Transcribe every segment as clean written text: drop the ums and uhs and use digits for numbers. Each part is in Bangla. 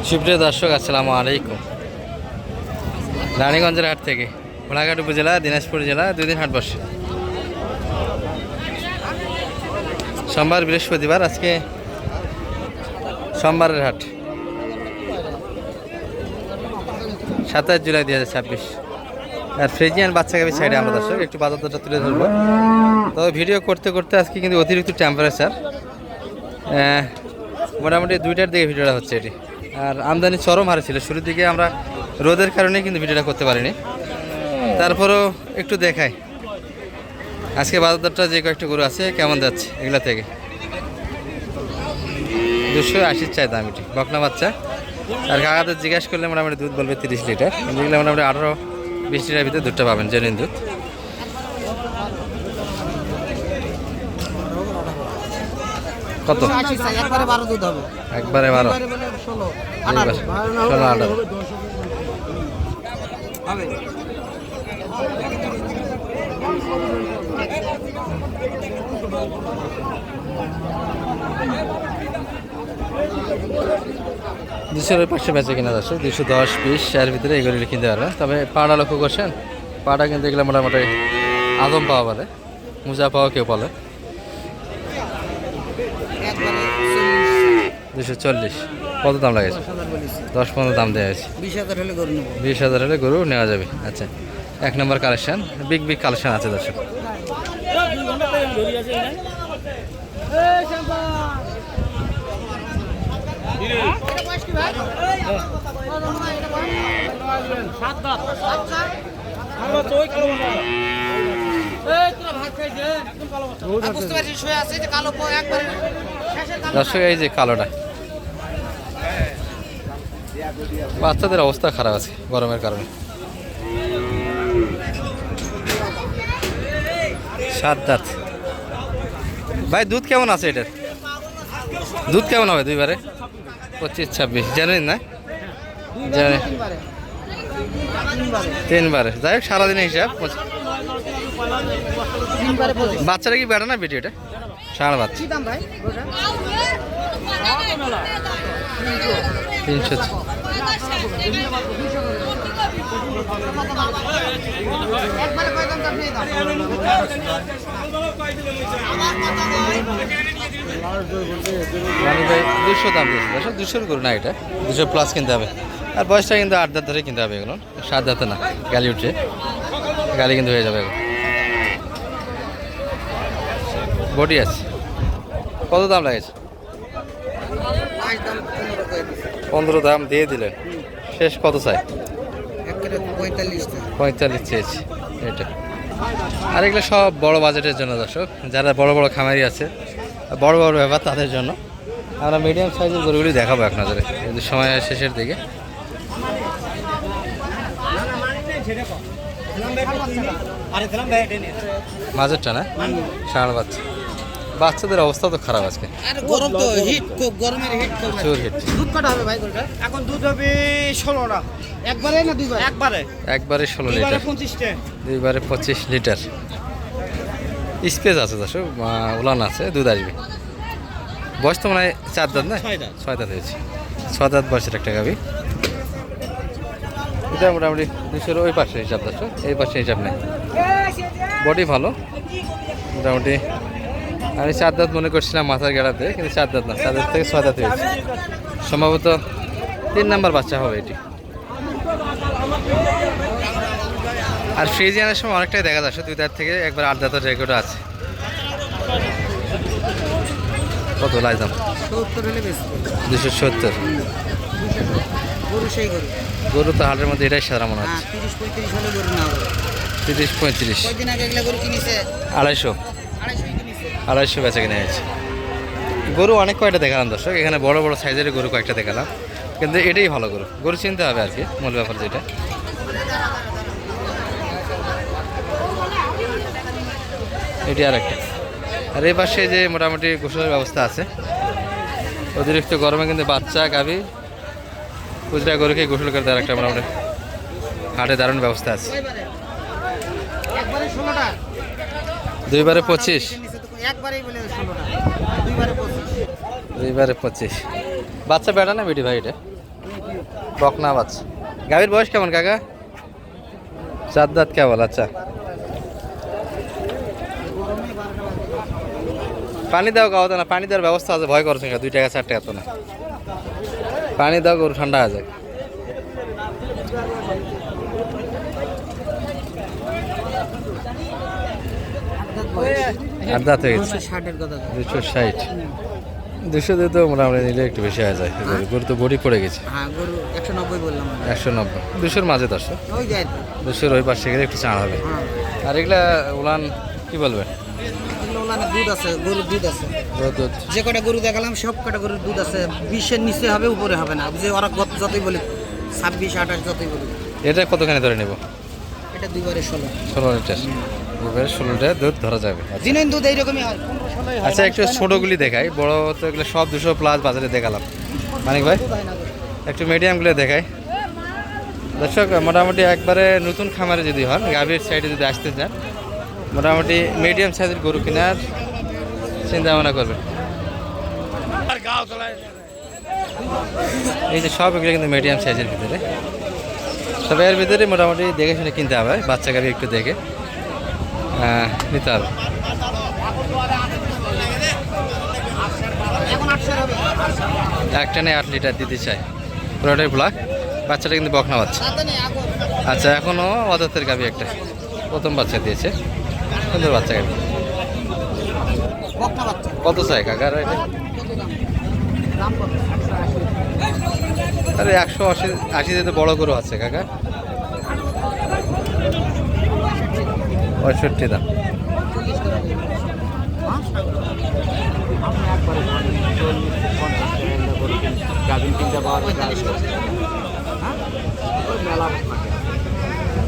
সুপ্রিয় দর্শক, আসসালামু আলাইকুম। রানীগঞ্জের হাট থেকে ঘোড়াঘাট উপজেলা, দিনাজপুর জেলা 2 দিন হাট বসে। সোমবার, বৃহস্পতিবার, আজকে সোমবারের হাট 27 জুলাই 2026। আর ফ্রিজিয়ান বাচ্চা গাভী সাইডে আমরা দর্শক একটু বাজার দরটা তুলে ধরবো। তবে ভিডিও করতে করতে আজকে কিন্তু অতিরিক্ত টেম্পারেচার, মোটামুটি 2টার দিকে ভিডিওটা হচ্ছে এটি। আর আমদানি চরম হারে ছিল শুরুর দিকে, আমরা রোদের কারণে কিন্তু ভিডিওটা করতে পারিনি। তারপরেও একটু দেখাই আজকে বাজার দরটা যে কয়েকটা গরু আছে কেমন যাচ্ছে। এগুলা থেকে 280 চাই দাম এটি, বকনা বাচ্চা। আর কাকাদের জিজ্ঞাসা করলে মোটামুটি দুধ বলবে 30 লিটার, যেগুলো মোটামুটি 18-20 লিটার ভিতরে দুধটা পাবেন, জেনুইন দুধ। কত? একবারে 12 দুধ হবে। একবারে 12, 16 18 হবে। দুশোর পাশে বেঁচে কিনা যাচ্ছে 210-20 এর ভিতরে এগুলি কিনতে পারবেন। তবে পাড়া লক্ষ্য করছেন, পাড়া কিন্তু এগুলো মোটামুটি আদম পাওয়া বলে, মুজা পাওয়া কেউ বলে। 240 কত দাম লাগেছে? 10-15 দাম দেওয়া হয়েছে। 20,000 হলে গরু নেব। 20,000 হলে গরু নেওয়া যাবে। আচ্ছা, 1 নম্বর কালেকশন, বিগ কালেকশন আছে দর্শক। দর্শক, এই যে কালোটা, বাচ্চাদের অবস্থা খারাপ আছে গরমের কারণে। 7 দাঁত। ভাই দুধ কেমন আছে এটার? দুধ কেমন হবে দুইবারে? 25-26 জানেন না? জানে 3বারে। যাই হোক, সারাদিনের হিসাব। বাচ্চাটা কি বেটা না বেটি? এটা ষাঁড় বাচ্চা। 300। ভাই 200 দাম দিয়েছে, 200 করুন না, এটা 200+ কিনতে হবে। আর বয়সটা কিন্তু 8 দাঁত ধরে কিনতে হবে, এগুলো 7 দাঁতে না। গালি উঠছে, গালি কিন্তু হয়ে যাবে। বডি আছে। কত দাম লাগেছে? 15 দাম দিয়ে দিলেন। শেষ কত চাই? 45 চেয়েছি এটা। আর এগুলো সব বড় বাজেটের জন্য দর্শক, যারা বড় বড় খামারি আছে, বড় বড় ব্যাপার, তাদের জন্য। আমরা মিডিয়াম সাইজের গরুগুলি দেখাবো এক নজরে, যদি সময় শেষের দিকে। মাঝেরটা না, ষাঁড় বাচ্চা। বাচ্চাদের অবস্থা তো খারাপ আজকে, গরম তো, হিট খুব, গরমের হিট খুব। প্রচুর হিট। দুধ কটা হবে ভাই গরুটা? এখন দুধ হবে 16টা। একবারে না দুইবার? একবারে 16 লিটার, 2বারে 25 লিটার। স্পেস আছে দর্শক, উলান আছে, দুধ আসবে। বয়স তো মানে 4 দাঁত না, 6 দাঁত হয়েছে। 6 দাঁত বয়সের একটা গাভী। এটা মোটামুটি 200 ওই পাশে হিসাব দর্শক, এই পাশে হিসাব নেই। বডি ভালো মোটামুটি। আমি 4 দাঁত মনে করছিলাম মাথার গেড়াতে, কিন্তু 4 দাঁত না, 4 দাঁত থেকে 6 দাঁত হয়েছে। সম্ভবত 3 নাম্বার বাচ্চা হবে এটি। আর ফ্রিজিয়ানের সময় অনেকটাই দেখা যাচ্ছে, 2 দাঁত থেকে একবার 8 দাঁতের রেকর্ড আছে। কত লাইজাম? 70 হলে বেশি। 270। গরু সেই গরু। গরু তো হাটের মধ্যে এটাই সারা মনে হচ্ছে। 30-35 হলে গরু না হবে। 30-35। কয়দিন আগে এগুলা গরু কিনেছে? 250। 250 কিনেছে। 250 বেচা কিনে হয়েছে। গরু অনেক কয়টা দেখালাম দর্শক, এখানে বড় বড় সাইজের গরু কয়েকটা দেখালাম, কিন্তু এটাই ভালো গরু। গরু চিনতে হবে আর কি, মূল ব্যাপার যেটা। এটি আর একটা। আর এই পাশে যে মোটামুটি গোসলের ব্যবস্থা আছে। অতিরিক্ত গরমে কিন্তু বাচ্চা গাভী খুচরা গরুকে গোসল করে দেওয়ার একটা মোটামুটি হাটে দারুণ ব্যবস্থা আছে। একবারে 16টা। 2বারে 25। একবারেই বলে 16টা। 2বারে 25। 2বারে 25। বাচ্চা বেটা না বেটি ভাই? এটা বকনা বাচ্চা। গাভীর বয়স কেমন কাকা? 4 দাঁত কেবল। আচ্ছা, পানি দাও গাওয়া না, পানি দেওয়ার ব্যবস্থা আছে, ভয় করছে 2 টাকা 4 টাকা তো না, পানি দাও গরু ঠান্ডা হয়ে যাক। আট দাঁত হয়ে গেছে। 260 200 দিয়ে তো মোটামুটি নিলে একটু বেশি হয়ে যায়। গরু তো বডি পড়ে গেছে। হ্যাঁ গরু 190 বললাম। 190 200-র মাঝে 10 ওই যায় 200-র ওই পাশে গেলে একটু চাঁড় হবে। আর এগুলা উলান কি বলবেন? দুধ আছে, গরুর দুধ আছে। দুধ যে কটা গরু দেখালাম সব কটা গরুর দুধ আছে। 20-এর নিচে হবে, উপরে হবে না। যে ওরা যতই বলি 26 28 যতই বলি। এটা কতখানি ধরে নেব? এটা 2 বারে 16 লিটার। 2 লিটার দুধ ধরা যাবে। দিনের দুধ এইরকমই হয়, 15-16 হয়। আচ্ছা, একটু ছোটোগুলি দেখাই, বড় তো এগুলো সব 200 প্লাস বাজারে দেখালাম। মানিক ভাই একটু মিডিয়ামগুলো দেখাই। দর্শক মোটামুটি একবারে নতুন খামারে যদি হন, গাভীর সাইডে যদি আসতে চান, মোটামুটি মিডিয়াম সাইজের গরু কেনার চিন্তা ভাবনা করবেন। এই যে সব এগুলো কিন্তু মিডিয়াম সাইজের ভিতরে, তবে এর ভিতরে মোটামুটি দেখে শুনে কিনতে হবে। বাচ্চা গাভী একটু দেখে নিতে হবে। একটানে 8 লিটার দিতে চাই, পুরোটাই ব্ল্যাক। বাচ্চাটা কিন্তু বকনা বাচ্চা। আচ্ছা, এখনও অদাতের গাভী একটা প্রথম বাচ্চা দিয়েছে, সুন্দর বাচ্চা গাভী। কত চাই কাকার? আরে 180 দিয়ে তো বড় গরু আছে কাকা। 65 দাম।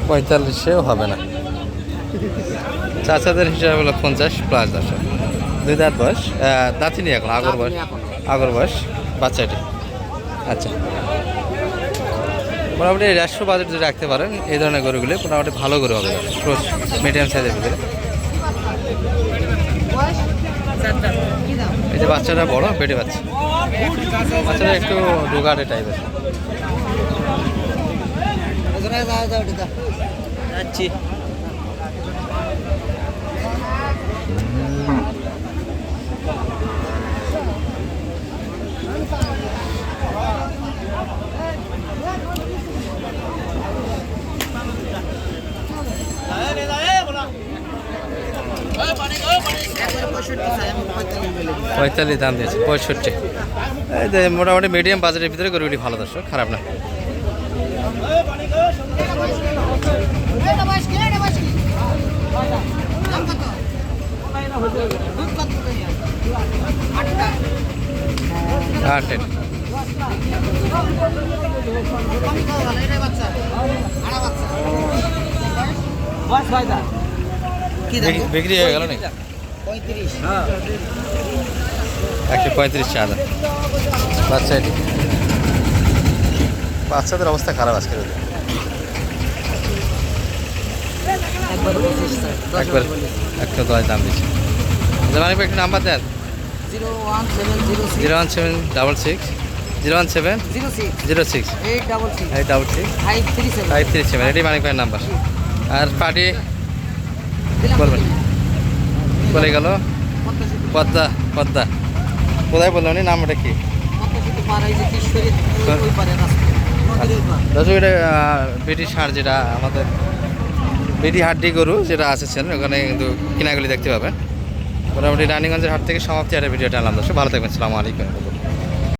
পঁয়তাল্লিশেও হবে না। চাচাদের হিসাবে হলো 50 প্লাস 10। 2 দাঁত বয়স, দাঁতিনি এখন, আগর বয়স বাচ্চাটি। আচ্ছা, মোটামুটি 150 বাজেট যদি রাখতে পারেন এই ধরনের গরুগুলি মোটামুটি ভালো গরু হবে, মিডিয়াম সাইজের ভিতরে। এই যে বাচ্চাটা বড়, পেটে বাচ্চা, বাচ্চাটা একটু ডুগাটে টাইপের। যাচ্ছি। পঁয়তাল্লিশ দাম দিয়েছে, 65। এই যে মোটামুটি মিডিয়াম বাজারের ভিতরে গরুগুলি ভালো, দর্শক খারাপ না। বিক্রি হয়ে গেল নাকি? 135 চাঁদা বাচ্চা। এটি বাচ্চাদের অবস্থা খারাপ আজকের। একবার 110 দাম দিচ্ছে। মানে একটু নাম্বার দেন। 01766 017 06 866 537। এটি মানিক ভাইয়ের নাম্বার। আর পার্টি বলবেন, বলে গেল পদ্মা। কোথায় বললাম নামটা কি? দর্শক, এটা ব্রিটিশ হাট, যেটা আমাদের ব্রিটিশ হাড্ডি গরু যেটা আসেছেন, ওখানে কিন্তু কিনাগুলি দেখতে পাবেন। মোটামুটি রানীগঞ্জের হাট থেকে সমাপ্তি আর ভিডিওটা আনলাম। দর্শক ভালো থাকবেন, আসসালামু আলাইকুম।